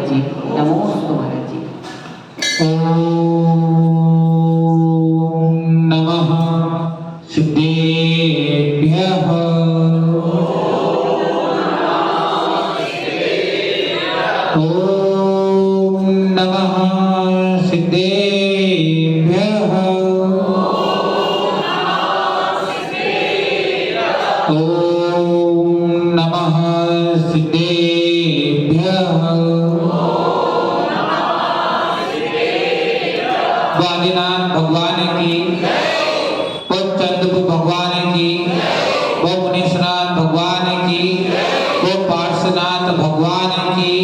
महाराज जी, नमोस्तु महाराज जी। ओम नमः सिद्धेभ्यः। ओम नमः सिद्धेभ्यः। ओम नमः सिद्धेभ्यः। वादिनाथ भगवान की, वो चंद्रपुर भगवान की, वो मुनीश्वरनाथ भगवान की, वो पार्श्वनाथ भगवान की,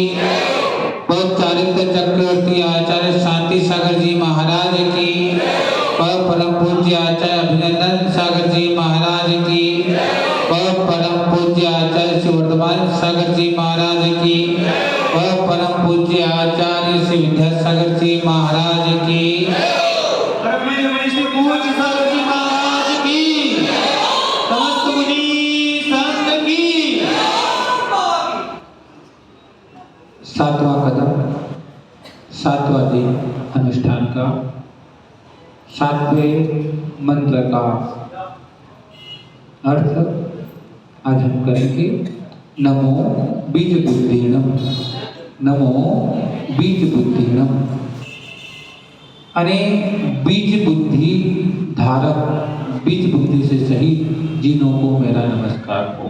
वो चारित्र चक्रवर्ती आचार्य शांति सागर जी महाराज की, और परम पूज्य आचार्य अभिनंदन सागर जी महाराज की, और परम पूज्य आचार्य श्री वर्धमान सागर जी महाराज की, और परम पूज्य आचार्य श्री विद्यासागर जी महाराज की, सातवां कदम, सातवां दिन अनुष्ठान का, सातवें मंत्र का अर्थ आज हम करेंगे। नमो बीज बुद्धिनम, नमो बीज बुद्धिनम। अरे बीज बुद्धि धारक, बीज बुद्धि से सही जिनों को मेरा नमस्कार हो।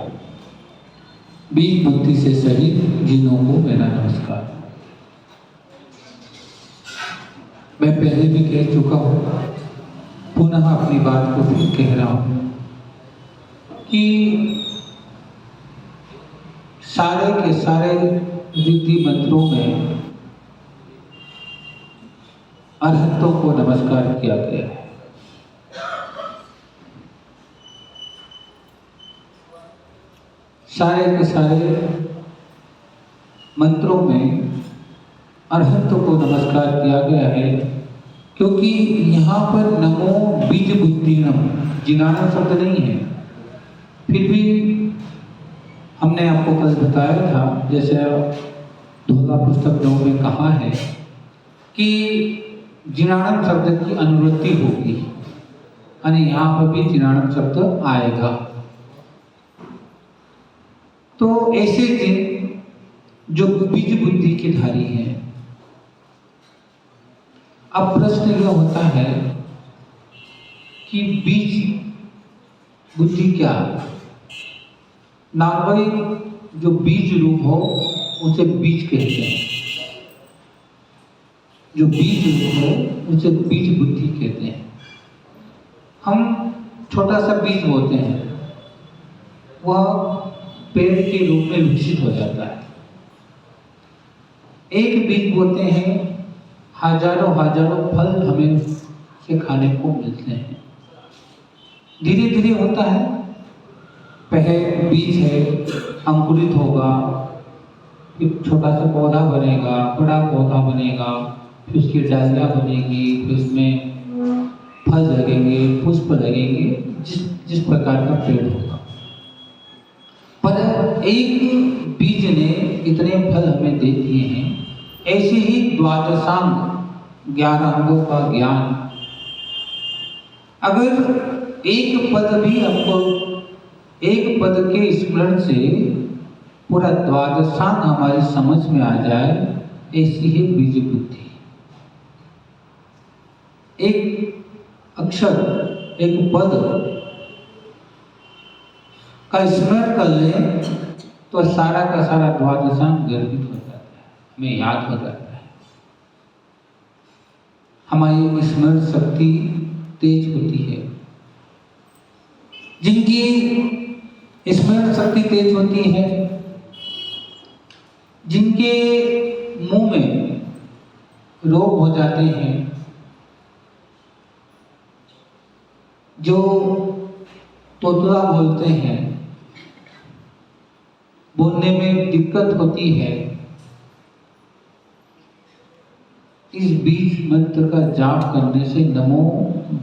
बीज बुद्धि से सही जिनों को मेरा नमस्कार। मैं पहले भी कह चुका हूं, पुनः अपनी बात को भी कह रहा हूं कि सारे के सारे रीति मंत्रों में अरहतों को नमस्कार किया गया है। सारे के सारे मंत्रों में अरहतों को नमस्कार किया गया है, क्योंकि यहाँ पर नमो बीज बुद्धिनम जिनाना शब्द नहीं है। फिर भी हमने आपको कल बताया था, जैसे धोला पुस्तक 9 में कहा है कि जिनाणम शब्द की अनुवृत्ति होगी, यानी यहाँ पर भी जिनाणम शब्द आएगा। तो ऐसे जिन जो बीज बुद्धि के धारी हैं। अब प्रश्न यह होता है कि बीज बुद्धि क्या है? नॉर्मली जो बीज रूप हो उसे बीज कहते हैं, जो बीज रूप हो उसे बीज बुद्धि कहते हैं। हम छोटा सा बीज बोते हैं, वह पेड़ के रूप में विकसित हो जाता है। एक बीज बोते हैं, हजारों हजारों फल हमें से खाने को मिलते हैं। धीरे धीरे होता है, पहले बीज है, अंकुरित होगा, फिर छोटा सा पौधा बनेगा, बड़ा पौधा बनेगा, फिर उसकी डालियाँ बनेगी, फिर उसमें फल लगेंगे, पुष्प लगेंगे, जिस प्रकार का पेड़ होगा। पर एक बीज ने इतने फल हमें दे दिए हैं। ऐसे ही द्वादशांग 11 अंगों का ज्ञान, अगर एक पद भी आपको, एक पद के स्मरण से पूरा द्वादशांग हमारी समझ में आ जाए, ऐसी है बीज बुद्धि। एक अक्षर, एक पद का स्मरण कर ले तो सारा का सारा द्वादशांग गर्भित हो जाता है, हमें याद हो जाता है। हमारी स्मरण शक्ति तेज होती है। जिनकी स्मरण शक्ति तेज होती है, जिनके मुंह में रोग हो जाते हैं, जो तोतला बोलते हैं, बोलने में दिक्कत होती है, इस बीज मंत्र का जाप करने से, नमो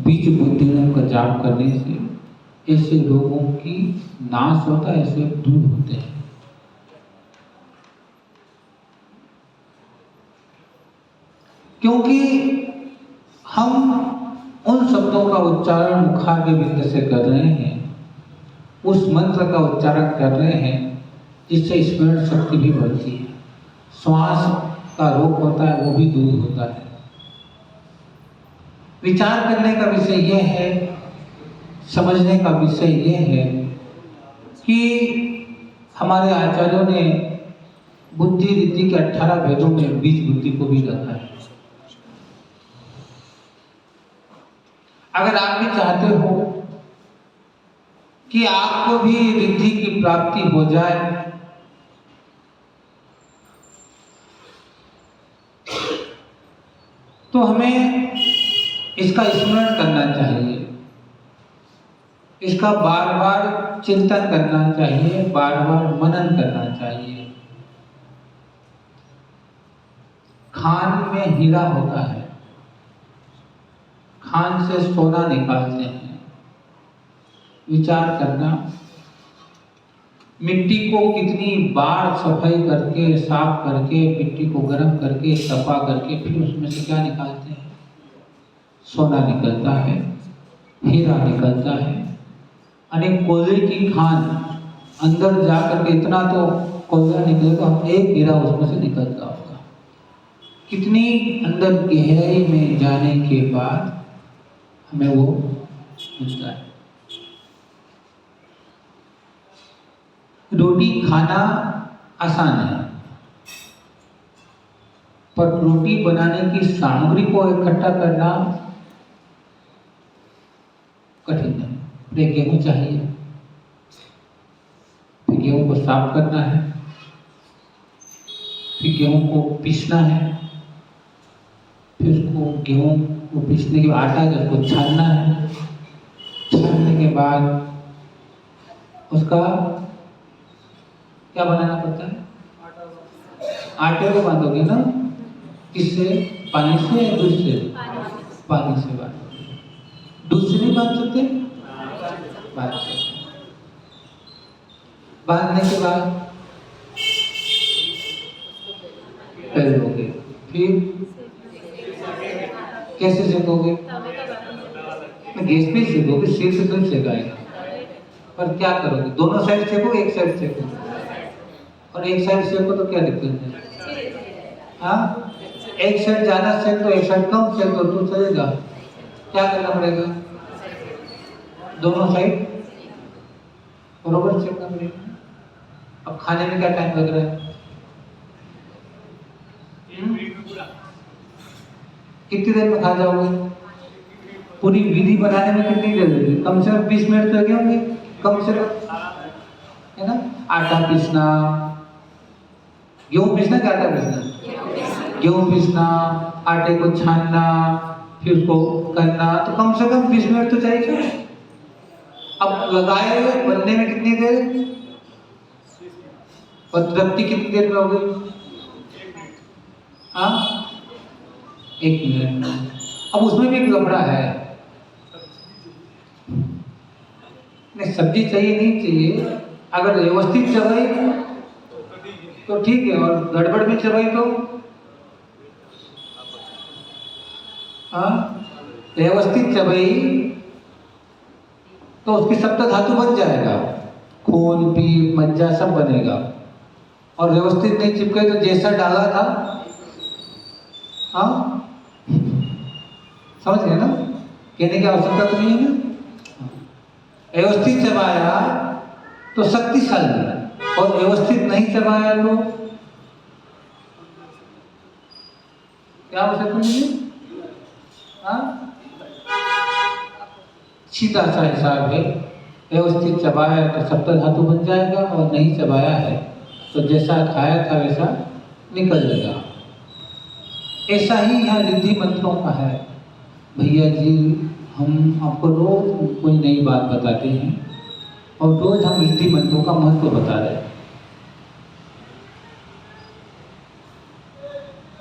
बीज बुद्धिनम का जाप करने से ऐसे रोगों की नाश होता है, ऐसे दूर होते हैं। क्योंकि हम उन शब्दों का उच्चारण मुखाग्र बिंद से कर रहे हैं, उस मंत्र का उच्चारण कर रहे हैं जिससे स्मरण शक्ति भी बढ़ती है, श्वास का रोग होता है वो भी दूर होता है। विचार करने का विषय यह है, समझने का विषय यह है कि हमारे आचार्यों ने बुद्धि रिद्धि के 18 भेदों में बीज बुद्धि को भी रखा है। अगर आप भी चाहते हो कि आपको भी रिद्धि की प्राप्ति हो जाए, तो हमें इसका स्मरण करना चाहिए, इसका बार बार चिंतन करना चाहिए, बार बार मनन करना चाहिए। खान में हीरा होता है, खान से सोना निकालते हैं। विचार करना, मिट्टी को कितनी बार सफाई करके, साफ करके, मिट्टी को गर्म करके, सफा करके फिर उसमें से क्या निकालते हैं? सोना निकलता है, हीरा निकलता है। अनेक कोयले की खान अंदर जा करके इतना तो कोयला निकलेगा, एक हीरा उसमें से निकलता होगा। कितनी अंदर गहराई में जाने के बाद हमें वो मिलता है। रोटी खाना आसान है, पर रोटी बनाने की सामग्री को इकट्ठा करना कठिन है। फिर गेहूं चाहिए, फिर गेहूं को साफ करना है, फिर गेहूं को पीसना है, फिर उसको गेहूं को पीसने के बाद आटा है उसको छानना है, छानने के बाद उसका क्या बनाना पड़ता है? आटे को बांधोगे ना, किससे? पानी से या दूध से? पानी से बांधोगे। दूध से नहीं बांध सकते? बांध सकते। बांधने के बाद तलोगे, फिर कैसे सेकोगे? गैस पे सेकोगे, सिर से तो सेकाएगा। पर क्या करोगे? दोनों साइड सेको, एक साइड सेको? और एक साइड सेको तो क्या दिक्कत है? हाँ, एक साइड ज्यादा सेक तो एक साइड कम सेक तो चलेगा। क्या करना पड़ेगा? दोनों साइड बरोबर सेकना पड़ेगा। अब खाने में क्या टाइम लग रहा है? कितनी देर में खा जाओगे? पूरी विधि बनाने में कितनी देर लगेगी? कम से कम 20 मिनट लगे होंगे, कम से कम, है ना? आटा पीसना, गेहूं पीसना क्या आटा पीसना? गेहूं पीसना, आटे को छानना, फिर उसको करना, तो कम से कम 20 मिनट तो चाहिए। अब लगाए हुए बनने में कितनी देर? और तृप्ति कितनी देर में हो गई? हाँ, 1 मिनट में। अब उसमें भी एक लफड़ा है, नहीं सब्जी चाहिए नहीं चाहिए, अगर व्यवस्थित चबाई तो ठीक है, और गड़बड़ में चबाई तो हाँ, व्यवस्थित चबाई तो उसकी सप्त धातु बन जाएगा, खून पीप मज्जा सब बनेगा। और व्यवस्थित नहीं चिपके तो जैसा डाला था, हाँ समझ गए ना? कहने की आवश्यकता तो नहीं है ना। व्यवस्थित चबाया तो शक्तिशाली, और व्यवस्थित नहीं चबाया तो क्या आवश्यकता नहीं है? हाँ, सीधा सा हिसाब है, व्यवस्थित चबाया तो सप्त धातु बन जाएगा, और नहीं चबाया है तो जैसा खाया था वैसा निकल जाएगा। ऐसा ही यहाँ रिद्धि मंत्रों का है। भैया जी, हम आपको रोज कोई नई बात बताते हैं, और रोज हम रिद्धि मंत्रों का महत्व बता रहे हैं।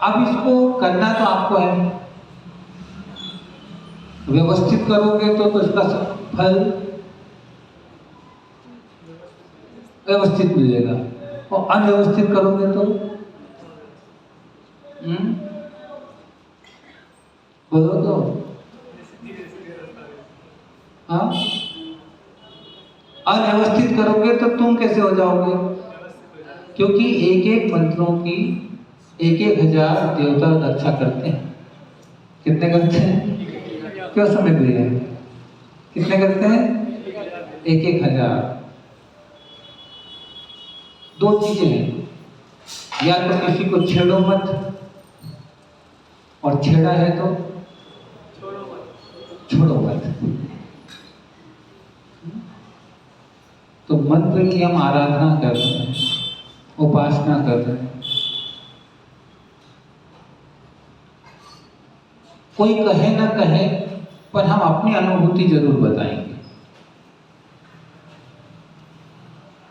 अब इसको करना तो आपको है, व्यवस्थित करोगे तो इसका फल व्यवस्थित मिलेगा, और अव्यवस्थित करोगे तो बोलो तो। हाँ, अव्यवस्थित करोगे तो तुम कैसे हो जाओगे? क्योंकि एक एक मंत्रों की 1,000 देवता रक्षा करते हैं। कितने करते हैं? क्यों समझ गए? कितने करते हैं? 1,000। दो चीजें हैं, या तो किसी को छेड़ो मत, और छेड़ा है तो छोड़ो मत। तो मंत्र की हम आराधना कर रहे हैं, उपासना कर रहे हैं। कोई कहे ना कहे, पर हम अपनी अनुभूति जरूर बताएंगे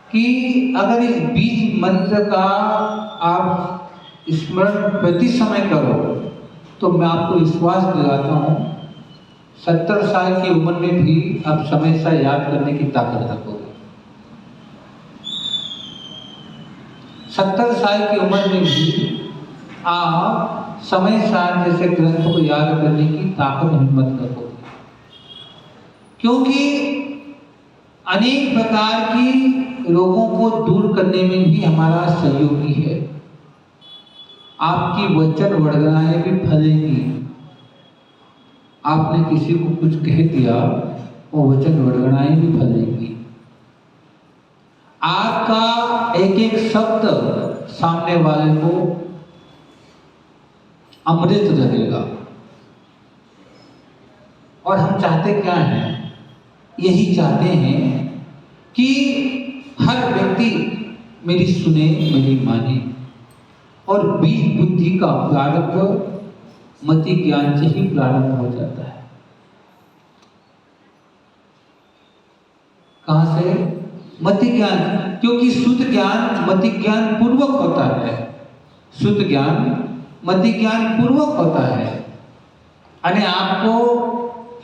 कि अगर इस बीज मंत्र का आप स्मरण प्रति समय करो तो मैं आपको विश्वास दिलाता हूं 70 साल की उम्र में भी आप समय सा याद करने की ताकत रखोगे। 70 साल की उम्र में भी आप समय सार जैसे ग्रंथ को याद करने की ताकत हिम्मत रखोगे, क्योंकि अनेक प्रकार की रोगों को दूर करने में भी हमारा सहयोगी है। आपकी वचन वड़गड़ाएं भी फलेंगी। आपने किसी को कुछ कह दिया, वो वचन वड़गड़ाएं भी फलेंगी। आपका एक एक शब्द सामने वाले को अमृत रहेगा। और हम चाहते क्या हैं? यही चाहते हैं कि हर व्यक्ति मेरी सुने, मेरी माने। और बीज बुद्धि का प्रारंभ मति ज्ञान से ही प्रारंभ हो जाता है। कहां से? मति ज्ञान। क्योंकि शुद्ध ज्ञान मति ज्ञान पूर्वक होता है। शुद्ध ज्ञान मति ज्ञान पूर्वक होता है। यानी आपको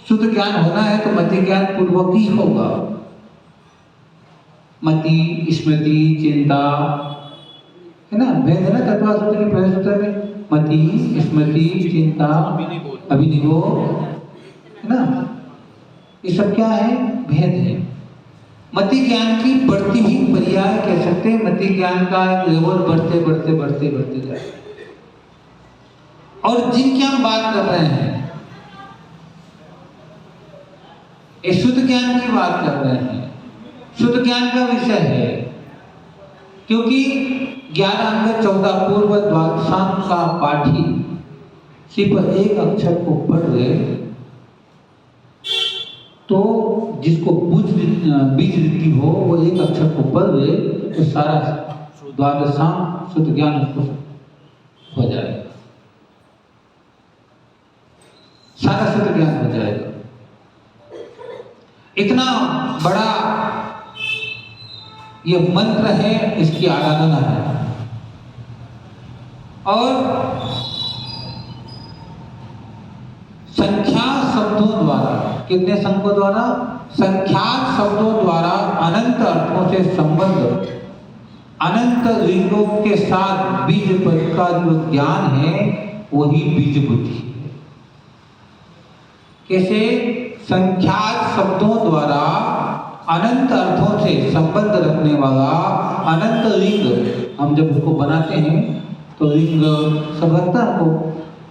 शुद्ध ज्ञान होना है तो मति ज्ञान पूर्वक ही होगा। मति, स्मृति, चिंता, है ना? भेद है ना तत्व सूत्र के पहले सूत्र में। मति, स्मृति, चिंता, अभिनिबोध, है ना? ये सब क्या है? भेद है। मति ज्ञान की बढ़ती ही पर्याय कह सकते हैं। मति ज्ञान का एक लेवल बढ़ते बढ़ते बढ़ते बढ़ते जाए। और जिनकी हम बात कर रहे हैं, ये शुद्ध ज्ञान की बात कर रहे हैं। शुद्ध ज्ञान का विषय है, क्योंकि 11 अंग 14 पूर्व द्वादशांग का पाठी सिर्फ एक अक्षर को पढ़ रहे तो जिसको बीज रीति हो वो एक अक्षर को पढ़ रहे तो सारा द्वादशांग शुद्ध ज्ञान उसको हो जाएगा। सारा शुद्ध ज्ञान हो जाएगा। इतना बड़ा ये मंत्र है, इसकी आराधना है। और संख्यात शब्दों द्वारा, कितने शब्दों द्वारा? संख्यात शब्दों द्वारा अनंत अर्थों से संबंध, अनंत लिंगों के साथ बीज पद का जो ज्ञान है वही बीज बुद्धि है। कैसे? संख्यात शब्दों द्वारा अनंत अर्थों से संबंध रखने वाला अनंत लिंग, हम जब उसको बनाते हैं तो लिंग सब रखता है हमको,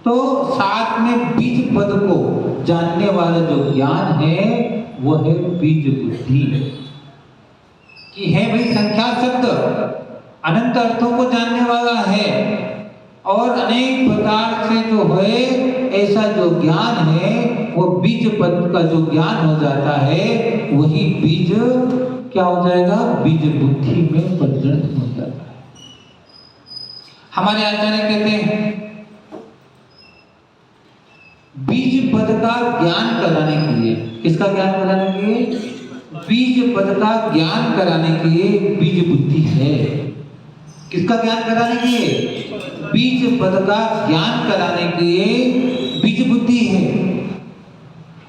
तो साथ में बीज पद को जानने वाला जो ज्ञान है वो है बीज बुद्धि। कि है भाई संख्यात शब्द अनंत अर्थों को जानने वाला है, और अनेक प्रकार से जो है ऐसा जो ज्ञान है वो बीज पद का जो ज्ञान हो जाता है वही बीज क्या हो जाएगा? बीज बुद्धि में परिणत हो जाता है। हमारे आचार्य कहते हैं बीज पद का ज्ञान कराने के लिए, किसका ज्ञान कराने के लिए? बीज पद का ज्ञान कराने के लिए बीज बुद्धि है। किसका ज्ञान कराने के लिए? बीज पद का ज्ञान कराने के लिए बीज बुद्धि है।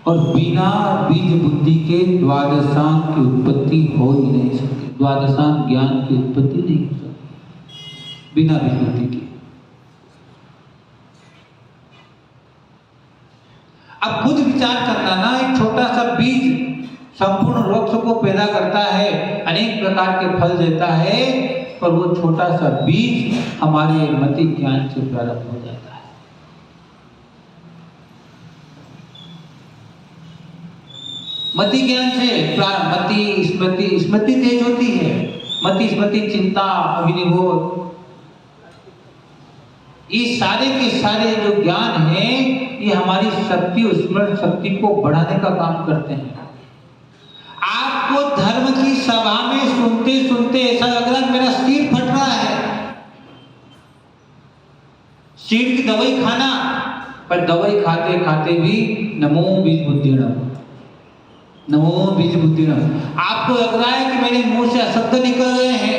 और बिना बीज बुद्धि के द्वादशांग की उत्पत्ति हो ही नहीं सकती। द्वादशांग ज्ञान की उत्पत्ति नहीं हो सकती बिना बीज बुद्धि के। अब खुद विचार करना ना, एक छोटा सा बीज संपूर्ण वृक्ष को पैदा करता है, अनेक प्रकार के फल देता है, पर वो छोटा सा बीज हमारे मति ज्ञान से प्रारंभ हो जाता है। मति ज्ञान से मति स्मृति तेज होती है। मति स्मृति चिंता अभिनिबोध, ये सारे के सारे जो ज्ञान है ये हमारी शक्ति, स्मरण शक्ति को बढ़ाने का काम करते हैं। आपको धर्म की सभा में सुनते सुनते ऐसा लग रहा है मेरा सिर फट रहा है, सिर की दवाई खाना, पर दवाई खाते खाते भी नमो बीज बुद्धिणम, नमो बीज बुद्धिणम। आपको लग रहा है कि मेरे मुंह से अशब्द निकल रहे हैं,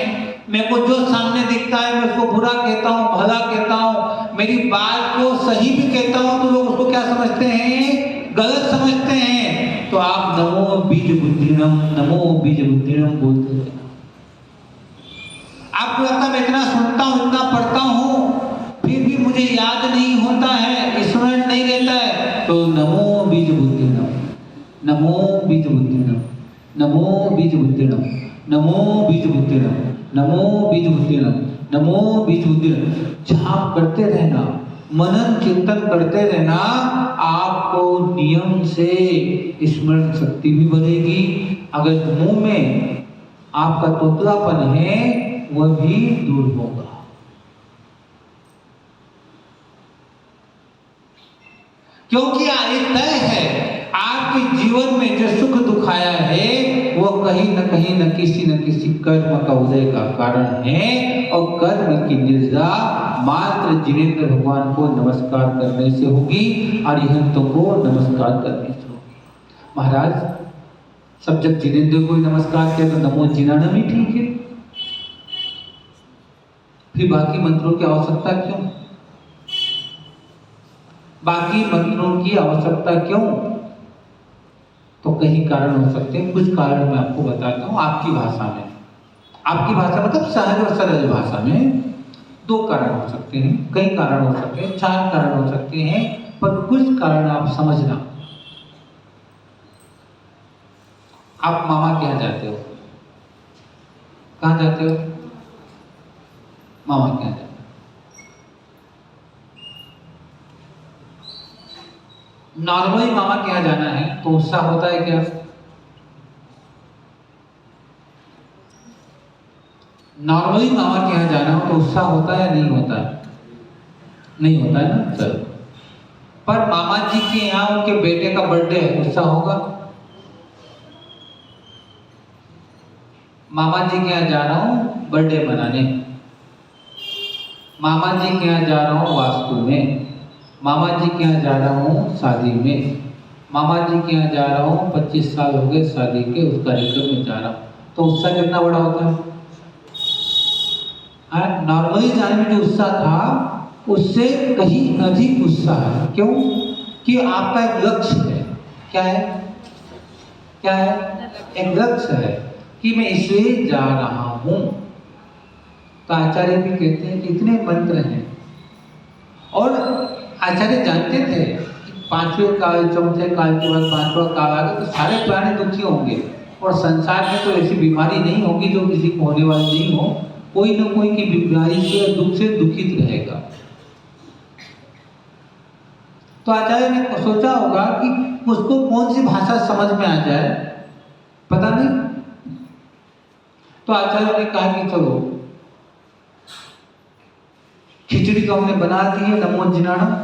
मेरे को जो सामने दिखता है मैं उसको बुरा कहता हूँ, भला कहता हूँ, मेरी बात को सही भी कहता हूँ तो लोग उसको क्या समझते हैं, गलत समझते हैं। तो आप नमो बीज बुद्धिणम, नमो बीज बुद्धिणम बोलते हैं। आपको लगता है मैं इतना सुनता हूँ, इतना पढ़ता हूँ, फिर भी मुझे याद नहीं होता है, स्मरण नहीं रहता है, तो नमो बीज बुद्धिणम, नमो बीज बुद्धिणम, नमो बीज बुद्धिणम, नमो बीज बुद्धिणम, नमो बीज बुद्धिणम, नमो बीज बुद्धिणम। जाप करते रहना, मनन चिंतन करते रहना, आपको नियम से स्मरण शक्ति भी बढ़ेगी। अगर मुंह में आपका तोतलापन है वह भी दूर होगा। क्योंकि ये तय है, आपके जीवन में जो सुख दुख आया है वह कहीं न किसी कर्म का उदय का कारण है, और कर्म की निर्जा मात्र जिनेंद्र भगवान को नमस्कार करने से होगी, अरिहंतों को नमस्कार करने से होगी। महाराज सब जब जिनेंद्र को नमस्कार किया तो नमो जिनाना भी ठीक है, फिर बाकी मंत्रों की आवश्यकता क्यों? बाकी मंत्रों की आवश्यकता क्यों? तो कई कारण हो सकते हैं, कुछ कारण मैं आपको बताता हूं आपकी भाषा में। आपकी भाषा मतलब सहज और सरल भाषा में 2 कारण हो सकते हैं, कई कारण हो सकते हैं, 4 कारण हो सकते हैं, पर कुछ कारण आप समझना। आप मामा के यहाँ जाते हो, कहाँ जाते हो? मामा के यहाँ जाते हो। नॉर्मली मामा के यहाँ जाना है तो उत्साह होता है क्या? नॉर्मली मामा के यहाँ जाना हो तो उत्साह होता है, नहीं होता है? नहीं होता है ना सर। पर मामा जी के यहाँ उनके बेटे का बर्थडे है, उत्साह होगा? मामा जी के यहाँ जा रहा हूँ बर्थडे मनाने, मामा जी के यहाँ जा रहा हूँ वास्तु में, मामा जी के यहाँ जा रहा हूँ शादी में, मामा जी के यहाँ जा रहा हूँ 25 साल हो गए शादी के, उस कार्यक्रम में जा रहा हूँ, तो उत्साह कितना बड़ा होता है? नॉर्मली जाने में जो उत्साह था उससे कहीं अधिक उत्साह है। क्यों? कि आपका एक लक्ष्य है। क्या है? क्या है? एक लक्ष्य है कि मैं इसलिए जा रहा हूँ। तो आचार्य भी कहते हैं कि इतने मंत्र हैं, और आचार्य जानते थे कि 5वें काल, 4थे काल के बाद 5वां काल आ गया तो सारे प्राणी दुखी होंगे, और संसार में तो ऐसी बीमारी नहीं होगी जो किसी को होने वाली नहीं हो, कोई न कोई की बीमारी से, दुख से दुखित रहेगा। तो आचार्य ने सोचा होगा कि उसको कौन सी भाषा समझ में आ जाए, पता नहीं। तो आचार्य ने कहा कि चलो खिचड़ी तो हमने बना दी है नमो जिनाणम,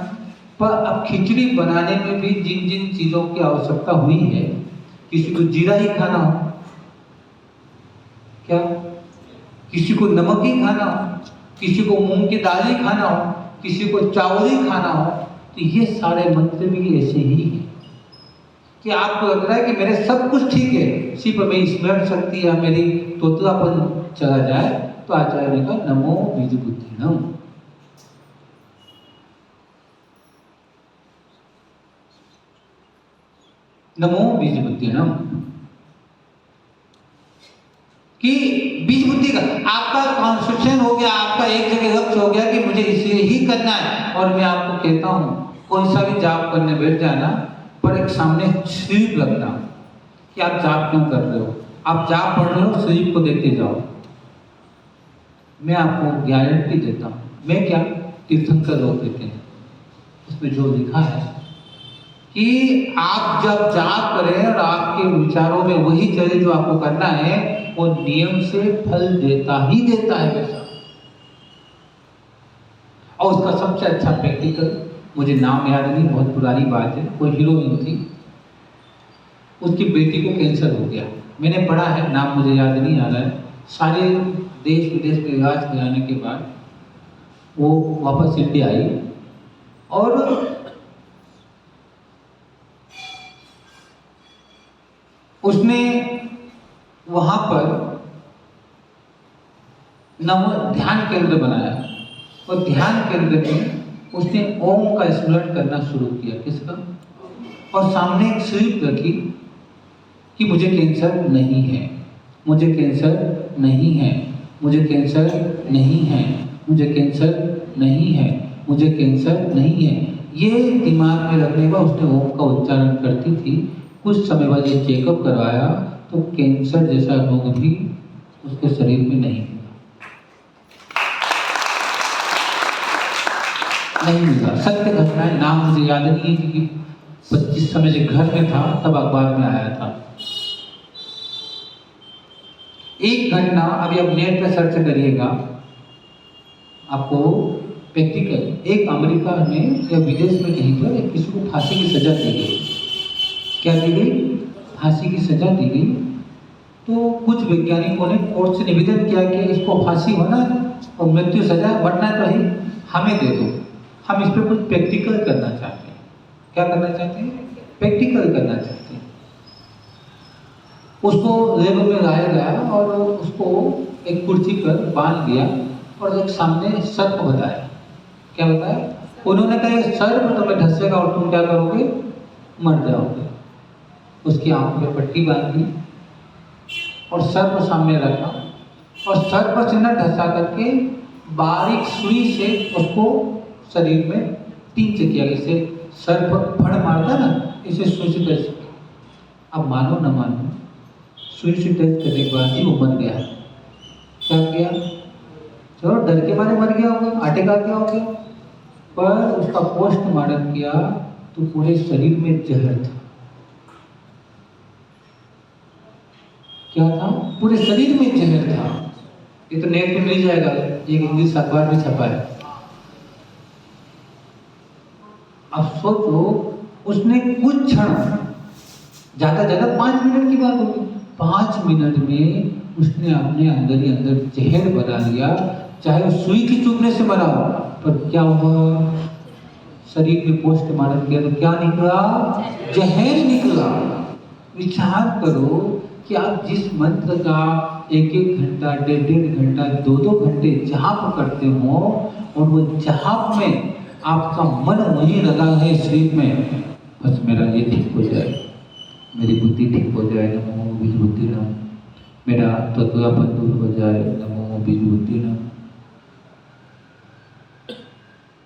पर अब खिचड़ी बनाने में भी जिन जिन चीजों की आवश्यकता हुई है, किसी को जीरा ही खाना हो, क्या किसी को नमक ही खाना हो, किसी को मूंग की दाल ही खाना हो, किसी को चावल ही खाना हो, तो ये सारे मंत्र भी ऐसे ही हैं कि आपको लग रहा है कि मेरे सब कुछ ठीक है, सिर्फ मेरी स्मरण शक्ति या मेरी तोतलापन चला जाए। तो आचार्य ने कहा नमो बीज बुद्धिणम, नमो बीज बुद्धिणम, कि बीज बुद्धि का आपका कॉन्सेप्शन हो गया, आपका एक जगह लक्ष्य हो गया कि मुझे इसे ही करना है। और मैं आपको कहता हूं कोई सा भी जाप करने बैठ जाना ऊपर एक सामने स्लीप रखना कि आप जाप क्यों कर रहे हो, आप जाप पढ़ रहे हो, स्लीप को देखते जाओ। मैं आपको गारंटी देता हूँ, मैं क्या, तीर्थंकर लोग देते हैं, उसमें जो लिखा है कि आप जब जाप करें और आपके विचारों में वही चले जो आपको करना है, वो नियम से फल देता ही देता है वैसा। और उसका सबसे अच्छा प्रैक्टिकल, मुझे नाम याद नहीं, बहुत पुरानी बात है, कोई हीरोइन थी, उसकी बेटी को कैंसर हो गया। मैंने पढ़ा है, नाम मुझे याद नहीं आ रहा है। सारे देश विदेश में इलाज कराने के बाद वो वापस इंडिया आई और उसने वहां पर ध्यान केंद्र बनाया और ध्यान केंद्र में उसने ओम का स्मरण करना शुरू किया। किसका? और सामने एक स्लिप रखी कि मुझे कैंसर नहीं है, मुझे कैंसर नहीं है, मुझे कैंसर नहीं है, मुझे कैंसर नहीं है, मुझे कैंसर नहीं है। ये दिमाग में रखने के बाद उसने ओम का उच्चारण करती थी। कुछ समय बाद ये चेकअप करवाया तो कैंसर जैसा रोग भी उसके शरीर में नहीं मिला। सत्य घटना है, नाम मुझे याद नहीं है क्योंकि 25 समय जब घर में था तब अखबार में आया था। एक घटना, अभी आप नेट पे सर्च करिएगा, आपको प्रैक्टिकल, एक अमेरिका में या विदेश में कहीं पर किसी को फांसी की सजा दी गई। क्या दी गई? फांसी की सजा दी गई। तो कुछ वैज्ञानिकों ने कोर्ट से निवेदन किया कि इसको फांसी होना और मृत्यु सजा बढ़ना तो ही हमें दे दो, हम इस पर कुछ प्रैक्टिकल करना चाहते हैं। क्या करना चाहते हैं? प्रैक्टिकल करना चाहते हैं। उसको लैब में लाया गया और उसको एक कुर्सी पर बांध दिया और एक सामने सर्प बताया। क्या बताया? उन्होंने कहा ये सर्प तुम्हें ढसेगा और तुम क्या करोगे? मर जाओगे। उसकी आंखों में पट्टी बांध दी और सर्प सामने रखा और सर्प से न ढसा करके बारीक सुई से उसको शरीर में 3 से किया। इसे सर्प फड़ मारता ना, इसे सुई से टच। अब मानो न मानो, सुई से टच करने के बाद ही वो मर गया। क्या किया? चलो डर के मारे मर गया होगा, आटे का क्या हो गया, पर उसका पोस्टमार्टम किया तो पूरे शरीर में जहर था। क्या था? पूरे शरीर में जहर था। ये तो नेट पे मिल जाएगा, एक इंग्लिश अखबार में छपा है। अब सोचो, उसने कुछ क्षण, ज्यादा ज्यादा 5 मिनट की बात होगी, 5 मिनट में उसने अपने अंदर ही अंदर जहर बना लिया। चाहे सुई की चुभने से मरा हो, पर क्या हुआ? शरीर में पोस्टमार्टम किया तो क्या निकला? जहर निकला। विचार करो कि आप जिस मंत्र का 1-1 घंटा, 1.5 घंटा, 2-2 घंटे जाप करते हो और वो जाप में आपका मन वहीं लगा है शरीर में, बस मेरा ये ठीक हो जाए, मेरी बुद्धि ठीक हो जाए, नमो बीज बुद्धि नम, मेरा तत्वापन दूर हो जाए, नमो बीज बुद्धि नम,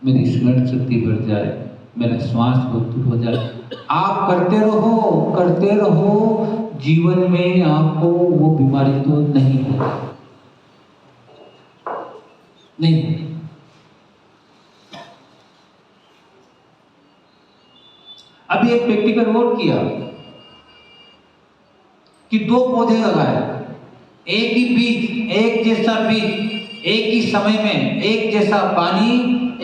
मेरी स्मरण शक्ति बढ़ जाए, मेरा श्वास बहुत दूर हो जाए। आप करते रहो, जीवन में आपको वो बीमारी तो नहीं होगी, नहीं। अभी एक प्रैक्टिकल और किया कि 2 पौधे लगाए, एक ही बीज, एक जैसा बीज, एक ही समय में, एक जैसा पानी,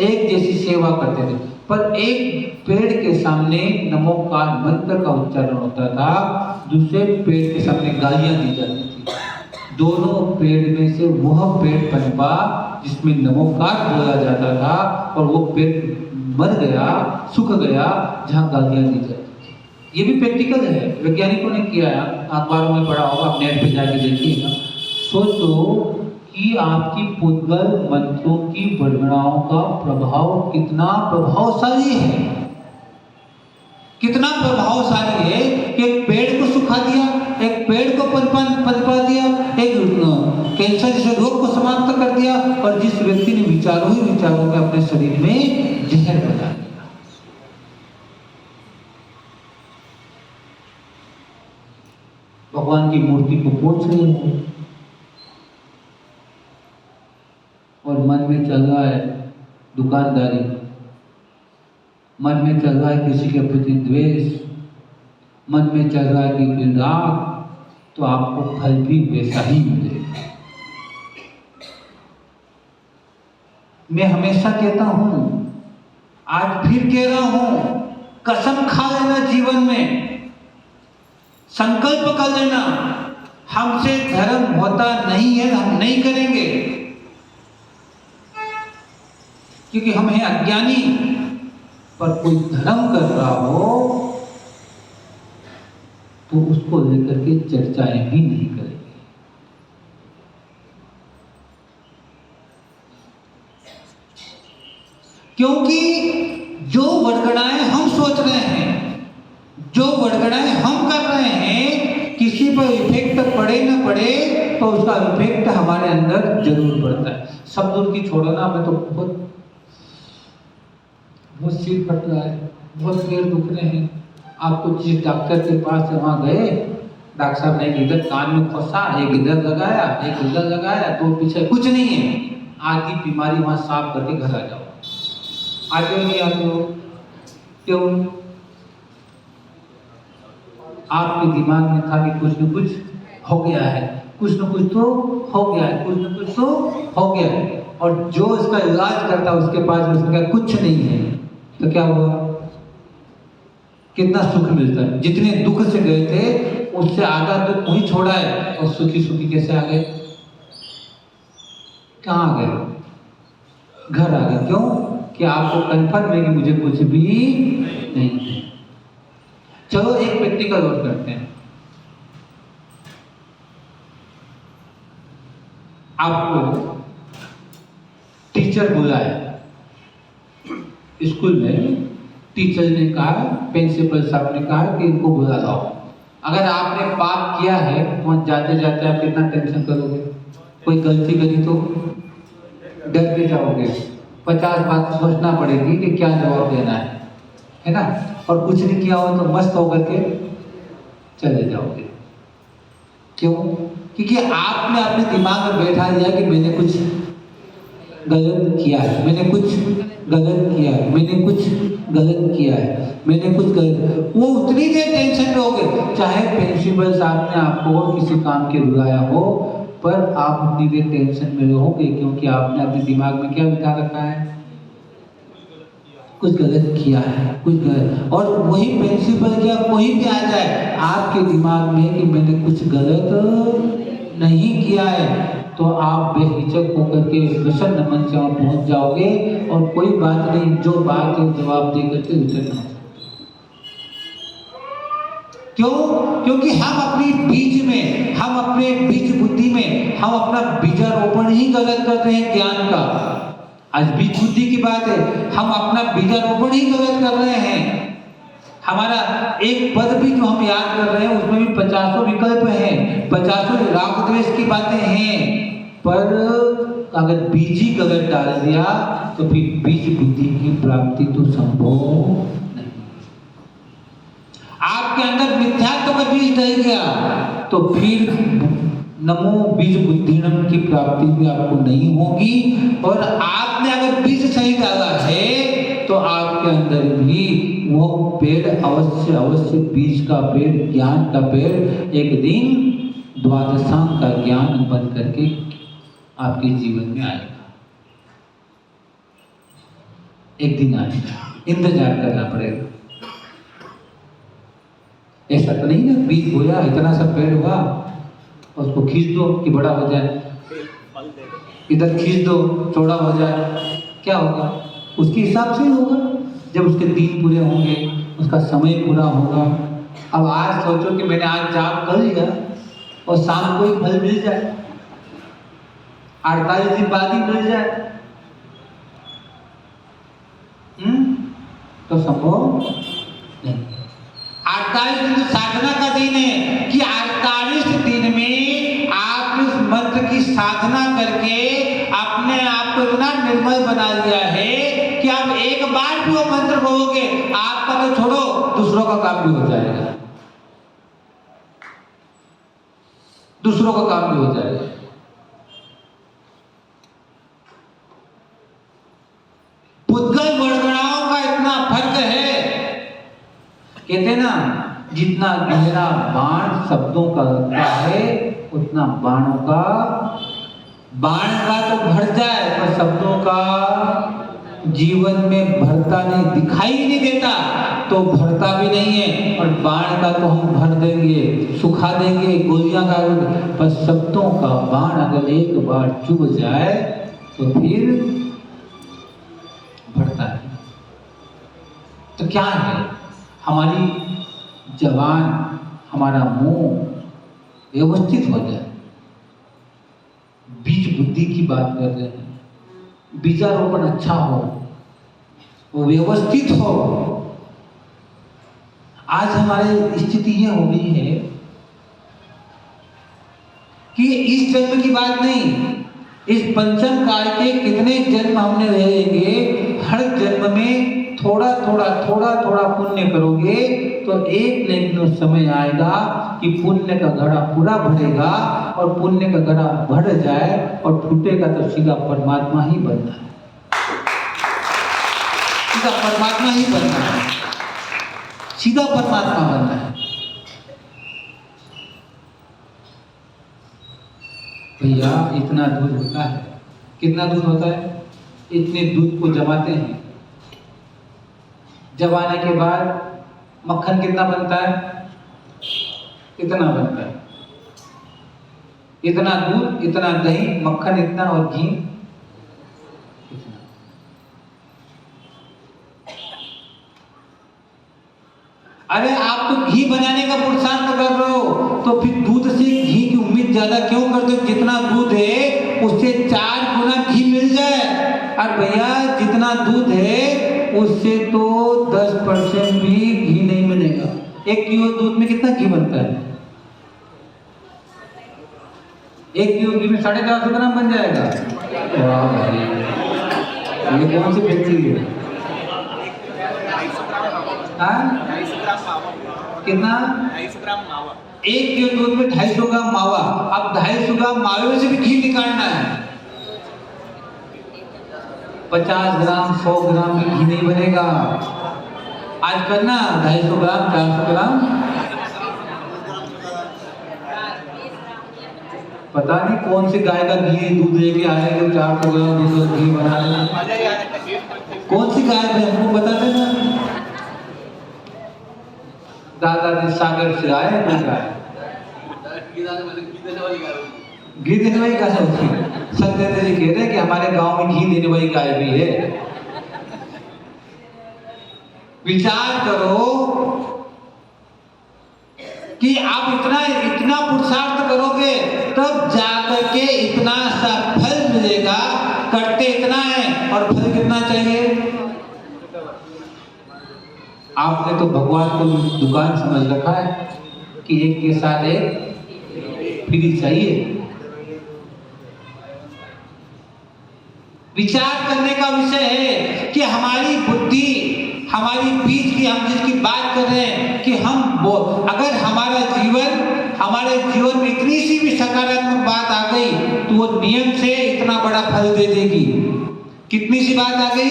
एक जैसी सेवा करते थे। पर एक पेड़ के सामने नमोकार मंत्र का उच्चारण होता था, दूसरे पेड़ के सामने गालियां दी जाती थी। दोनों पेड़ में से वह पेड़ पनपा जिसमें नमोकार बोला जाता था और वो पेड़ मर गया, सूख गया जहां गालियां दी जाती थी। ये भी प्रैक्टिकल है, वैज्ञानिकों ने किया है, अखबारों में पढ़ा होगा, आप नेट पे जाके देखिएगा। सोचो कि आपकी पुद्गल मंत्रों की वर्णनाओं का प्रभाव कितना प्रभावशाली है, कितना प्रभावशाली है कि एक पेड़ को सुखा दिया, एक पेड़ को पनपा दिया, एक कैंसर जैसे रोग को समाप्त कर दिया और जिस व्यक्ति ने विचारों ही विचारों में अपने शरीर में जहर बना दिया। भगवान की मूर्ति को पोंछ रहे हो और मन में चल रहा है दुकानदारी, मन में चल रहा है किसी के प्रति द्वेष, मन में चल रहा है कि राग, तो आपको फल भी वैसा ही मिलेगा। मैं हमेशा कहता हूं, आज फिर कह रहा हूं, कसम खा लेना जीवन में, संकल्प कर लेना, हमसे धर्म होता नहीं है, हम नहीं करेंगे, क्योंकि हम हैं अज्ञानी। पर कोई धर्म कर रहा हो तो उसको लेकर के चर्चाएं भी नहीं करेंगे। क्योंकि जो वर्गणाएं हम सोच रहे हैं, जो वर्गणाएं हम कर रहे हैं, किसी पर इफेक्ट पड़े ना पड़े तो उसका इफेक्ट हमारे अंदर जरूर पड़ता है। सब दूर की छोड़ो ना, हमें तो बहुत सिर फट रहा है, बहुत पैर दुख रहे हैं। आपको जिस डॉक्टर के पास वहां गए, डॉक्टर साहब ने इधर कान में खोसा, एक इधर लगाया, एक इधर लगाया, तो पीछे कुछ नहीं है, आधी बीमारी वहां साफ करके घर आ जाओ। आते हो नहीं आते हो? क्यों? आपके दिमाग में था कि कुछ न कुछ हो गया है, कुछ न कुछ तो हो गया है, कुछ न कुछ तो हो गया है, और जो इसका इलाज करता है उसके पास उसका कुछ नहीं है, तो क्या हुआ? कितना सुख मिलता है। जितने दुख से गए थे उससे आधा दुख वही छोड़ा है, और सुखी सुखी कैसे आ गए? कहाँ आ गए? घर आ गए। क्यों? कि आपको कंफर्म है कि मुझे कुछ भी नहीं है। चलो एक प्रैक्टिकल और करते हैं। आपको टीचर बुलाया, स्कूल में टीचर ने कहा, प्रिंसिपल साहब ने कहा कि इनको बुला लाओ। अगर आपने पाप किया है वहां जाते जाते आप कितना टेंशन करोगे? कोई गलती करी तो डर के जाओगे, 50 बात सोचना पड़ेगी कि क्या जवाब देना है ना? और कुछ नहीं किया हो तो मस्त होकर के चले जाओगे। क्यों? क्योंकि आपने अपने दिमाग में बैठा लिया कि मैंने कुछ गलत किया है, मैंने कुछ गलत किया है, मैंने कुछ गलत किया है, मैंने कुछ गलत। वो उतनी देर टेंशन में हो गए, चाहे प्रिंसिपल साहब ने आपको किसी काम के बुलाया हो, पर आप उतनी देर टेंशन में रहोगे, क्योंकि आपने अपने दिमाग में क्या बिठा रखा है? कुछ गलत किया है, कुछ गलत। और वही प्रिंसिपल या कोई भी आ जाए आपके दिमाग में कि मैंने कुछ गलत नहीं किया है, तो आप बेहिचक होकर के प्रसन्न मन से वहां पहुंच जाओगे, और कोई बात नहीं, जो बात है जवाब दे करके रिटर्न हो। क्यों? क्योंकि हम अपनी बीज में, हम अपने बीज बुद्धि में, हम अपना बीजारोपण ही गलत कर रहे हैं ज्ञान का। आज बीज बुद्धि की बात है, हम अपना बीजारोपण ही गलत कर रहे हैं। हमारा एक पद भी जो हम याद कर रहे हैं उसमें भी 50 विकल्प हैं, 50 राग द्वेष की बातें हैं, पर अगर बीज ही गलत डाल दिया तो फिर बीज बुद्धि की प्राप्ति तो संभव नहीं। आपके अंदर मिथ्यात्व का बीज डल गया तो फिर नमो बीज बुद्धिनम की प्राप्ति भी आपको नहीं होगी। और आपने अगर बीज सही डाला है तो आपके अंदर भी वो पेड़ अवश्य अवश्य, बीज का पेड़, ज्ञान का पेड़, एक दिन द्वादशांग का ज्ञान बन करके आपके जीवन में आएगा। एक दिन आएगा, इंतजार करना पड़ेगा। ऐसा तो नहीं ना बीज बोया, इतना सा पेड़ हुआ और उसको खींच दो कि बड़ा हो जाए, इधर खींच दो चौड़ा हो जाए, क्या होगा? उसके हिसाब से ही होगा। जब उसके दिन पूरे होंगे, उसका समय पूरा होगा। अब आज सोचो कि मैंने आज जाप कर लिया और शाम को ही फल मिल जाए, 48 दिन बाद ही मिल जाए, तो संभव नहीं। 48 दिन साधना का दिन है कि 48 दिन में आप इस मंत्र की साधना करके अपने आप को इतना निर्मल बना लिया है कि आप एक बार भी वो मंत्र बोलोगे, आपका तो छोड़ो दूसरों का काम भी हो जाएगा। दूसरों का काम भी हो जाएगा। पुद्गल वर्गणाओं का इतना फर्क है, कहते ना जितना गहरा बाण शब्दों का होता है उतना बाणों का, बाण का तो भर जाए पर शब्दों का जीवन में भरता नहीं, दिखाई नहीं देता तो भरता भी नहीं है, और बाण का तो हम भर देंगे, सुखा देंगे, गोलियां का, पर शब्दों का बाण अगर एक बार चुभ जाए तो फिर भरता है। तो क्या है, हमारी जबान, हमारा मुंह व्यवस्थित हो जाए। बीज बुद्धि की बात कर रहे हैं, बीजारोपण अच्छा हो, वो व्यवस्थित हो। आज हमारी स्थिति ये हो गई है कि इस जन्म की बात नहीं, इस पंचम काल के कितने जन्म हमने रहेंगे, हर जन्म में थोड़ा थोड़ा पुण्य करोगे तो एक न एक दिन समय आएगा कि पुण्य का घड़ा पूरा भरेगा, और पुण्य का घड़ा भर जाए और फूटेगा तो सीधा परमात्मा ही बनना है, सीधा परमात्मा ही बनना है, सीधा परमात्मा बनना है। भैया इतना दूध होता है, कितना दूध होता है, इतने दूध को जमाते हैं, जमाने के बाद मक्खन कितना बनता है, इतना बनता है, इतना दूध, इतना दही, मक्खन इतना, और घी इतना। अरे आप तो घी बनाने का पुरुषार्थ कर रहे हो, तो फिर दूध से घी की उम्मीद ज्यादा क्यों करते हो? जितना दूध है उससे 4 गुना घी मिल जाए। और भैया जितना दूध है उससे तो 10% भी घी नहीं मिलेगा। 1 किलो दूध में कितना घी बनता है? 1 किलो घी में 450 ग्राम बन जाएगा। वाह भाई, ये कौन सी फैक्ट्री है? कितना? 250 ग्राम मावा। 1 किलो दूध में 250 ग्राम मावा। अब 250 ग्राम मावे में से भी घी निकालना है। 50 ग्राम 100 ग्राम में घी नहीं बनेगा। आज करना 250 ग्राम 400 ग्राम, पता नहीं कौन सी गाय का घी दूध लेके आए कि 400 ग्राम दूध घी बना ले। कौन सी गाय है हमको बता देना। दादाजी सागर से आए कोई गाय, घी देने वाली गाय होती है। सत्येंद्र जी कह रहे हैं कि हमारे गांव में घी देने वाली गाय भी है। विचार करो कि आप इतना पुरुषार्थ करोगे तब जाकर के इतना सा फल मिलेगा। करते इतना है और फल कितना चाहिए? आपने तो भगवान को दुकान समझ रखा है कि एक के साथ एक फ्री चाहिए। विचार करने का विषय है कि हमारी बुद्धि, हमारी बीज की, हम जिसकी बात कर रहे हैं कि हम अगर हमारे जीवन में इतनी सी भी सकारात्मक बात आ गई तो वो नियम से इतना बड़ा फल दे देगी। कितनी सी बात आ गई?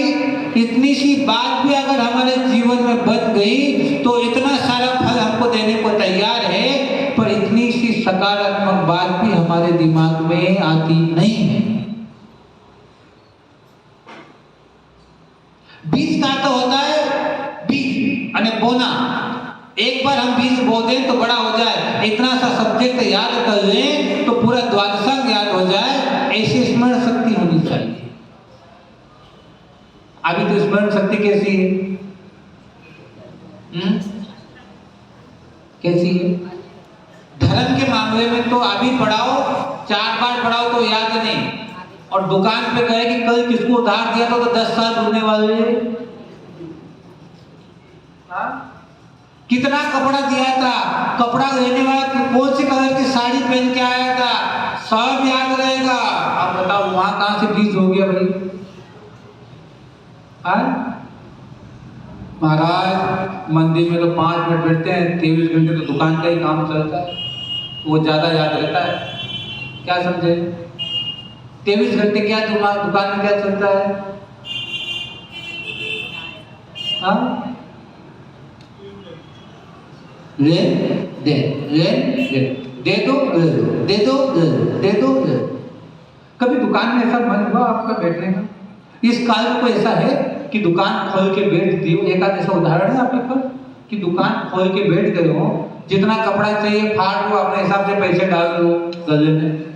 इतनी सी बात भी अगर हमारे जीवन में बन गई तो इतना सारा फल हमको देने को तैयार है, पर इतनी सी सकारात्मक बात भी हमारे दिमाग में आती नहीं है। बीज का तो होता है बीज अने बोना। एक बार हम बीज बो दें तो बड़ा हो जाए, इतना सा सब्जेक्ट याद कर लें तो पूरा द्वादशांग याद हो जाए, ऐसी स्मरण शक्ति होनी चाहिए। अभी तो स्मरण शक्ति कैसी है? कैसी है? धर्म के मामले में तो अभी पढ़ाओ, 4 बार पढ़ाओ तो याद नहीं, और दुकान पे गए कि कल किसको उधार दिया तो 10 साल होने वाले। कितना कपड़ा दिया था, कपड़ा लेने वाला कौन सी कलर की साड़ी पहन के आया था, सब याद रहेगा। अब बताओ वहां कहां से बीज हो गया भाई? महाराज मंदिर में तो 5 मिनट बैठते हैं, 23 घंटे तो दुकान का ही काम चलता है। वो ज़्यादा याद रहता है। क्या समझे? 23 घंटे क्या दुकान में क्या चलता है? हाँ, लेन देन, लेन देन, दे दो दे दो, दे दो दे दो, दे दो दे दो। कभी दुकान में ऐसा मन हुआ आपका बैठने का? इस काल को ऐसा है कि दुकान खोल के बैठ दी हो। एक आध ऐसा उदाहरण है आपके पास कि दुकान खोल के बैठ गए हो, जितना कपड़ा चाहिए फाड़ लो, अपने हिसाब से पैसे डाल दो गले में।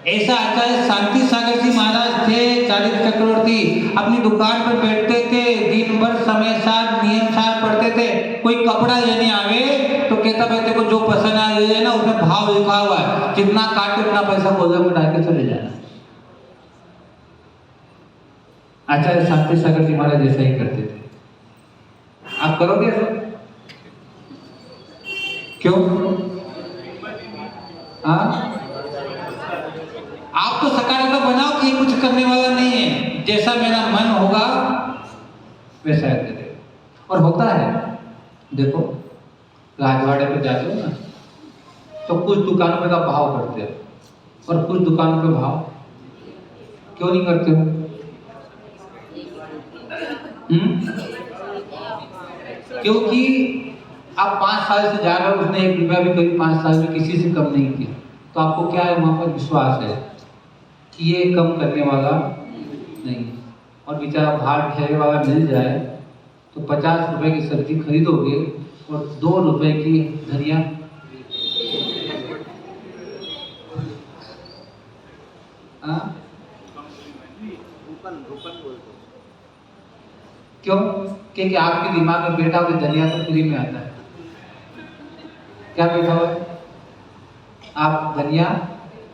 ऐसा आता है। शांति सागर जी महाराज थे, चालित चक्रवर्ती, अपनी दुकान पर बैठते थे, दिन भर समय सार नियम सार पढ़ते थे। कोई कपड़ा लेने आवे तो कहता भाई देखो जो पसंद आए ना उसमें भाव लिखा हुआ है, जितना काट उतना पैसा गोदाम में डाल के चले जाना। आचार्य शांति सागर जी महाराज ऐसा ही करते थे। आप करोगे ऐसा? क्यों? हाँ, आप तो सकारात्मक बनाओ कि कुछ करने वाला नहीं है, जैसा मेरा मन होगा वैसा करें। और होता है, देखो राजवाड़े पे जाते हो ना तो कुछ दुकानों पे का भाव करते हो और कुछ दुकानों पे भाव क्यों नहीं करते हो? क्योंकि आप 5 साल से जा रहे हो, उसने 1 रुपया भी कभी 5 साल में किसी से कम नहीं किया, तो आपको क्या है वहां पर विश्वास है कि ये कम करने वाला नहीं। और बेचारा भाड़ ठहरे वाला मिल जाए तो 50 रुपए की सब्जी खरीदोगे और 2 रुपए की धनिया। क्यों? क्योंकि आपके दिमाग में बैठा हुआ धनिया तो फ्री में आता है। क्या बैठा हुआ है? आप धनिया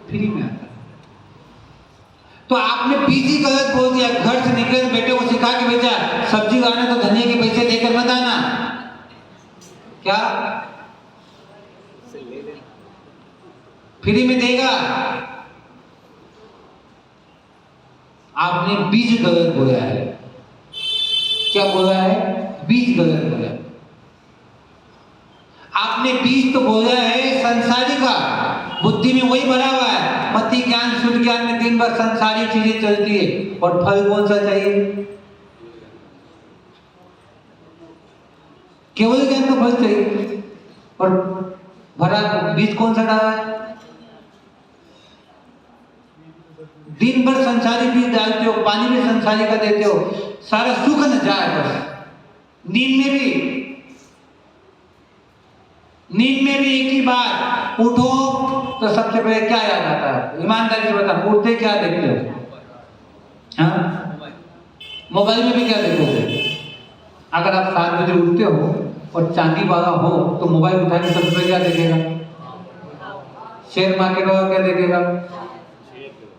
फ्री में आता है। तो आपने बीजी गलत बोल दिया। घर से निकले बेटे को सिखा के भेजा सब्जी लाना तो धनिया के पैसे देकर मत आना। क्या फ्री में देगा? आपने बीज गलत बोला है। क्या बोला है? बीज गलत बोला। आपने बीज तो बोला है संसारी का, बुद्धि में वही भरा हुआ है। मति ज्ञान शुद्ध ज्ञान में दिन भर संसारी चीजें चलती है और फल कौन सा चाहिए? केवल ज्ञान का फल चाहिए और भरा बीज कौन सा डाला है? दिन भर संसारी बीज डालते हो, पानी में संसारी का देते हो, सारा सुख न जाए बस। नींद में भी एक ही बात, उठो तो सबसे पहले क्या याद आता है? ईमानदारी से बता, उठते क्या देखते हो? हाँ, मोबाइल में भी क्या देखोगे? अगर आप 7 बजे उठते हो और चांदी वाला हो तो मोबाइल उठा के सबसे पहले क्या देखेगा? शेयर मार्केट वाला क्या देखेगा?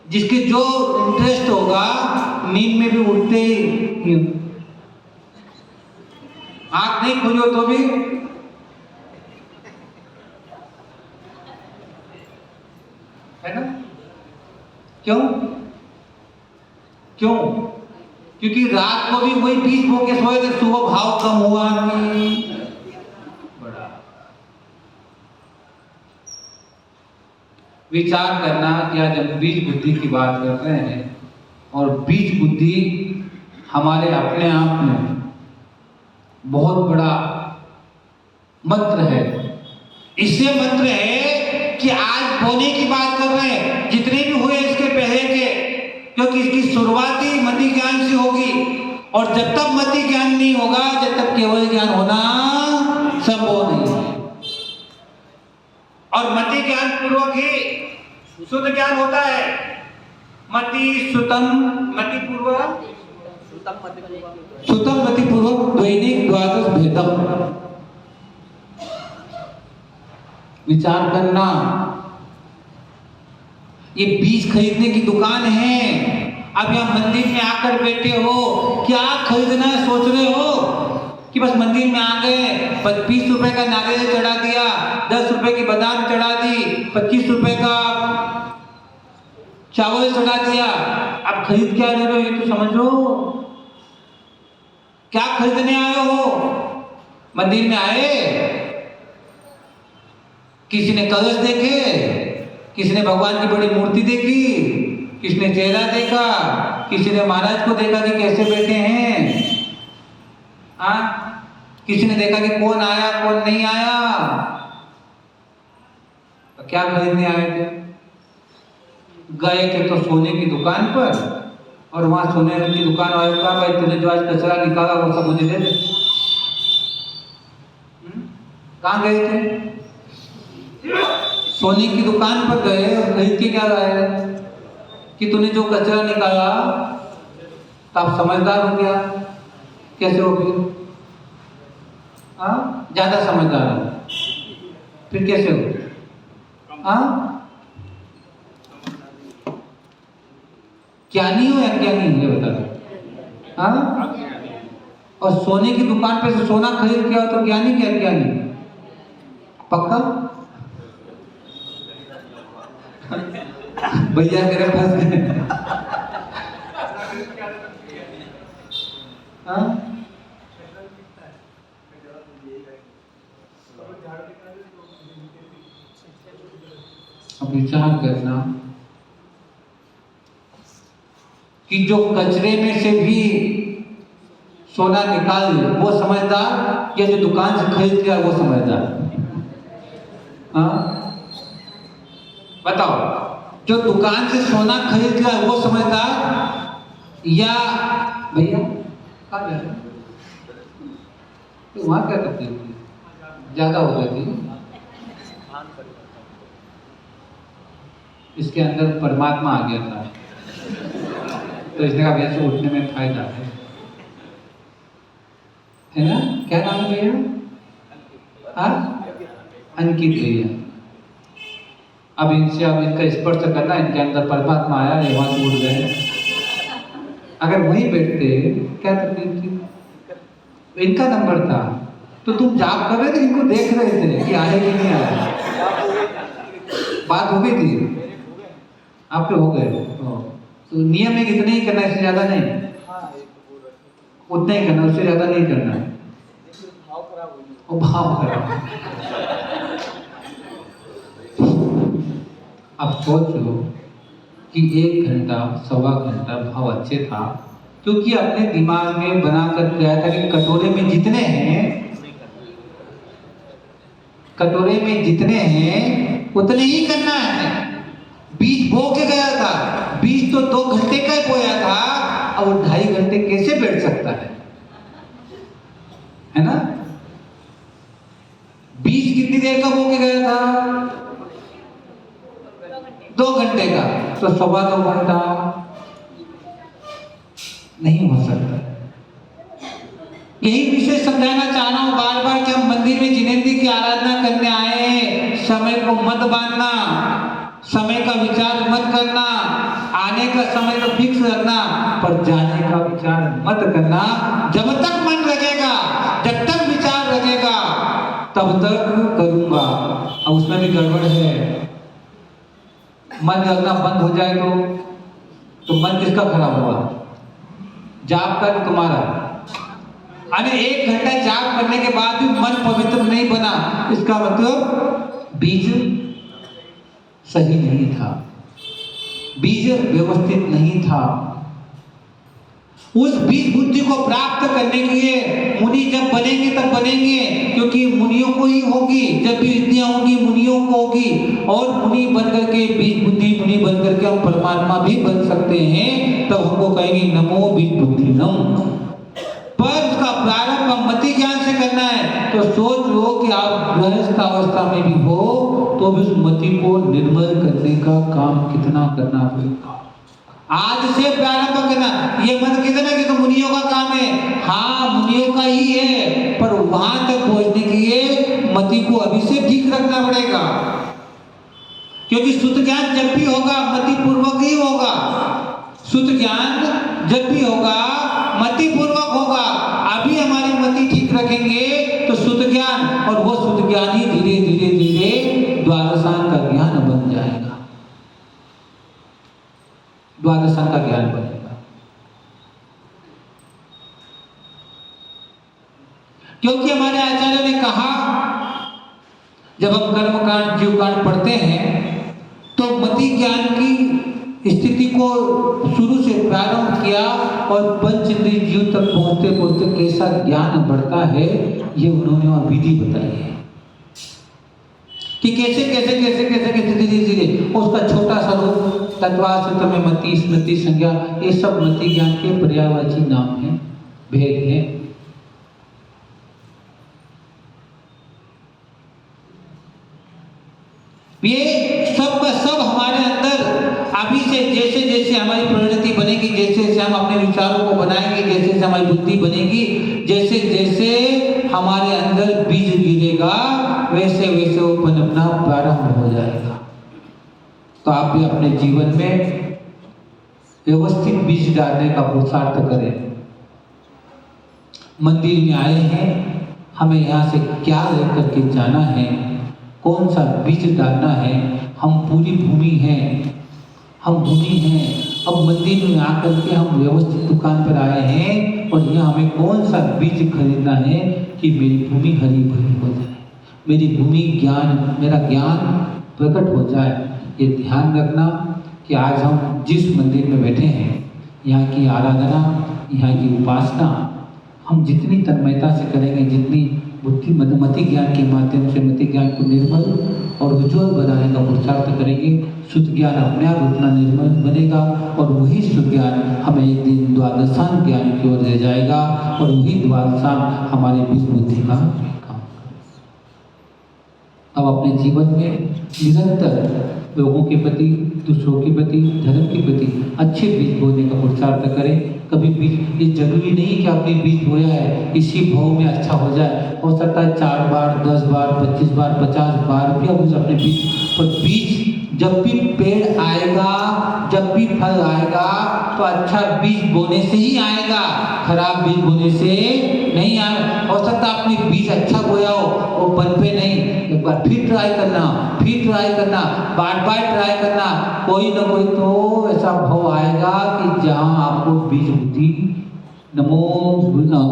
जिसके जो इंटरेस्ट होगा नींद में भी उठते ही, आंख नहीं खुली हो तो भी है ना? क्यों? क्योंकि रात को भी वही बीज बो के सोए थे, सुबह भाव कम हुआ नहीं बड़ा। विचार करना कि आज हम बीज बुद्धि की बात कर रहे हैं और बीज बुद्धि हमारे अपने आप में बहुत बड़ा मंत्र है। इससे मंत्र है कि आज बोने की बात कर रहे हैं, जितने भी हुए इसके पहले के, क्योंकि इसकी शुरुआत ही मति ज्ञान से होगी और जब तक मति ज्ञान नहीं होगा, जब तक केवल ज्ञान होना संभव नहीं है। और मति ज्ञान पूर्वक ही शुद्ध ज्ञान होता है। मति सुतम मति पूर्वक सुतम मति पूर्वक द्वैनिक द्वादश भेदम। विचार करना, ये बीज खरीदने की दुकान है। अब यहाँ मंदिर में आकर बैठे हो, क्या खरीदना है सोच रहे हो कि बस मंदिर में आ गए, 20 रुपए का नारियल चढ़ा दिया, 10 रुपए की बादाम चढ़ा दी, 25 रुपए का चावल चढ़ा दिया। अब खरीद क्या ले रहे हो ये तो समझो। क्या खरीदने आए हो? मंदिर में आए किसी ने कलश देखे, किसी ने भगवान की बड़ी मूर्ति देखी, किसी ने चेहरा देखा, किसी ने महाराज को देखा कि कैसे बैठे हैं, किसी ने देखा कि कौन आया कौन नहीं आया। तो क्या खरीदने आए थे? गए थे तो सोने की दुकान पर, और वहां सोने की दुकान वाले ने कहा, भाई तूने जो आज कचरा निकाला वो सब मुझे दे दे। कहाँ गए थे? सोने की दुकान पर गए और खरीद के क्या लाए कि तूने जो कचरा निकाला। तो आप समझदार हो गया। कैसे हो फिर? ज्यादा समझदार हो फिर कैसे हो? ज्ञानी हो या ज्ञानी हो, ये बता दो। और सोने की दुकान पे से सोना खरीद के आओ तो ज्ञानी क्या ज्ञानी? पक्का? भैया मेरे पास गए। अब विचार करना कि जो कचरे में से भी सोना निकाल वो समझदार, या जो दुकान से खरीद लिया वो समझदार? बताओ, जो दुकान से सोना खरीद लिया वो समझदार, या भैया कहाँ गए? तो वहां क्या करते थे? ज्यादा हो गई थी। इसके अंदर परमात्मा आ गया था, तो इसने कहा वैसे उठने में फायदा है ना? क्या नाम है भैया? अंकित भैया। अब इनसे अब इनका स्पर्श करना, इनके अंदर परमात्मा आया, ये वहां से उठ गए। अगर वहीं बैठते क्या तकलीफ थी? इनका नंबर था तो तुम जाप कर रहे थे, इनको देख रहे थे कि आए कि नहीं आए। बात हो गई थी, आपके हो गए। तो नियम है इतना ही करना, इससे ज्यादा नहीं, उतना ही करना, उससे ज्यादा नहीं करना। भाव खराब। अब सोचो कि 1 घंटा सवा घंटा भाव अच्छे था, क्योंकि अपने दिमाग में बनाकर गया था कि कटोरे में जितने हैं उतने ही करना है। बीज बो के गया था, बीज तो 2 घंटे का ही बोया था, अब वो 2.5 घंटे कैसे बैठ सकता है ना? बीज कितनी देर का बो के गया था? 2 घंटे का, तो 2.25 घंटा नहीं हो सकता। यही विषय समझाना चाह रहा हूं बार बार कि हम मंदिर में जिनेंद्र की आराधना करने आए, समय को मत बांधना, समय का विचार मत करना, आने का समय तो फिक्स रखना, पर जाने का विचार मत करना। जब तक मन लगेगा, जब तक विचार लगेगा, तब तक करूंगा। अब उसमें भी गड़बड़ है। मन लगना बंद हो जाए तो मन किसका खराब हुआ? जाप कर तुम्हारा। अरे 1 घंटा जाप करने के बाद भी मन पवित्र नहीं बना, इसका मतलब बीज सही नहीं था, बीज व्यवस्थित नहीं था। उस बीज बुद्धि को प्राप्त करने के लिए मुनि जब बनेंगे तब बनेंगे, क्योंकि मुनियों को ही होगी। जब भी विद्या होगी मुनियों को होगी, और मुनि बन करके बीज बुद्धि मुनि बन करके हम परमात्मा भी बन सकते हैं। तब हमको कहेंगे नमो बीज बुद्धि नम। पर उसका प्रारंभ हम मति ज्ञान से करना है। तो सोच लो कि आप गृहस्थ अवस्था में भी हो तो भी उस मति को निर्मल करने का काम कितना करना पड़ेगा। आज से प्रारंभ करना। ये मत कितना कि तो मुनियों का काम है, हाँ मुनियों का ही है, पर वहां तक पहुंचने के लिए मति को अभी से ठीक रखना पड़ेगा। क्योंकि शुद्ध ज्ञान जब भी होगा मति पूर्वक ही होगा। शुद्ध ज्ञान जब भी होगा मति पूर्वक होगा। अभी हमारी मति ठीक रखेंगे तो शुद्ध ज्ञान, और वो शुद्ध ज्ञान ही धीरे धीरे धीरे द्वादशांग का ज्ञान बन जाएगा। द्वादशांग का ज्ञान बनेगा। क्योंकि हमारे आचार्यों ने कहा जब हम कर्मकांड जीवकांड पढ़ते हैं तो मति ज्ञान की स्थिति को शुरू से प्रारंभ किया और पंच इंद्रिय जीव तक पहुंचते पहुंचते कैसा ज्ञान बढ़ता है ये उन्होंने वहां विधि बताई है कि कैसे कैसे कैसे कैसे कैसे धीरे धीरे उसका छोटा सा रूप तत्वार्थ में मति स्मृति संज्ञा ये सब मति ज्ञान के पर्यायवाची नाम है, भेद है। ये सब का सब हमारे अंदर अभी से जैसे जैसे हमारी परिणति बनेगी, जैसे जैसे हम अपने विचारों को बनाएंगे, जैसे जैसे हमारी बुद्धि बनेगी, जैसे जैसे हमारे अंदर बीज गिरेगा वैसे वैसे वो पनपना प्रारंभ हो जाएगा। तो आप भी अपने जीवन में व्यवस्थित बीज डालने का पुरुषार्थ करें। मंदिर में आए हैं, हमें यहाँ से क्या लेकर के जाना है, कौन सा बीज डालना है। हम पूरी भूमि हैं, हम भूमि हैं। अब मंदिर में आकर के हम व्यवस्थित दुकान पर आए हैं और यहाँ हमें कौन सा बीज खरीदना है कि मेरी भूमि हरी भरी हो जाए, मेरी भूमि ज्ञान, मेरा ज्ञान प्रकट हो जाए। ये ध्यान रखना कि आज हम जिस मंदिर में बैठे हैं, यहाँ की आराधना, यहाँ की उपासना हम जितनी तन्मयता से करेंगे, जितनी बुद्धि मति ज्ञान के माध्यम से मति ज्ञान को निर्मल और उज्ज्वल बनाने का पुरुषार्थ करेंगे, शुद्ध ज्ञान अपने आप उतना निर्मल बनेगा और वही शुद्ध ज्ञान हमें एक दिन द्वादशांग ज्ञान की ओर ले जाएगा और वही द्वादशांग हमारी बीज बुद्धि का काम। अब अपने जीवन में निरंतर लोगों के प्रति, दूसरों के प्रति, धर्म के प्रति अच्छे बीज बोने का पुरुषार्थ करें। कभी बीज, ये जरूरी नहीं कि आपने बीज बोया है इसी भाव में अच्छा हो जाए। हो सकता है 4 बार, 10 बार, 25 बार, 50 बार भी आप अपने बीज, पर बीज जब भी पेड़ आएगा, जब भी फल आएगा तो अच्छा बीज बोने से ही आएगा, खराब बीज बोने से नहीं आएगा। हो सकता है आपने बीज अच्छा बोया हो, वो पनपे नहीं, एक बार फिर ट्राई करना, फिर ट्राई करना, बार बार ट्राई करना, कोई ना कोई तो ऐसा भाव आएगा कि जहाँ आपको बीज बुद्धि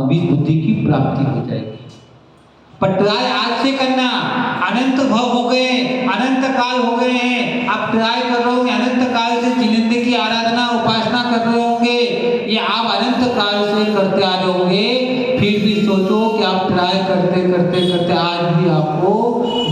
बीज बुद्धि की प्राप्ति हो जाएगी। पर ट्राई आज से करना, अनंत भाव हो गए, अनंत काल हो गए हैं, आप ट्राई कर रहे होंगे, अनंत काल से जिनेंद्र की आराधना उपासना कर रहे होंगे, ये आप अनंत काल से करते आ रहे होंगे। फिर भी सोचो कि आप ट्राई करते करते करते आज भी आपको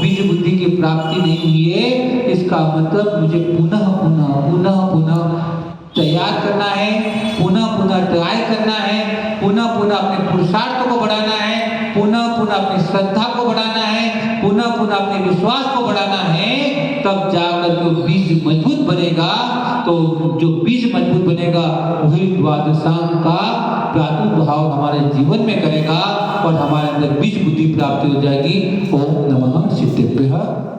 बीज बुद्धि की प्राप्ति नहीं हुई है। इसका मतलब मुझे पुनः पुनः पुनः पुनः तैयार करना है, पुनः पुनः ट्राई करना है, पुनः पुनः अपने पुरुषार्थ को बढ़ाना है, पुनः पुनः अपनी श्रद्धा को बढ़ाना है, पुनः पुनः अपने विश्वास को बढ़ाना है। तब जाकर के बीज मजबूत बनेगा। तो जो बीज मजबूत बनेगा वही द्वादशांग का प्रादुर्भाव हमारे जीवन में करेगा और हमारे अंदर बीज बुद्धि प्राप्ति हो जाएगी। ओम नमः सिद्धेभ्यः।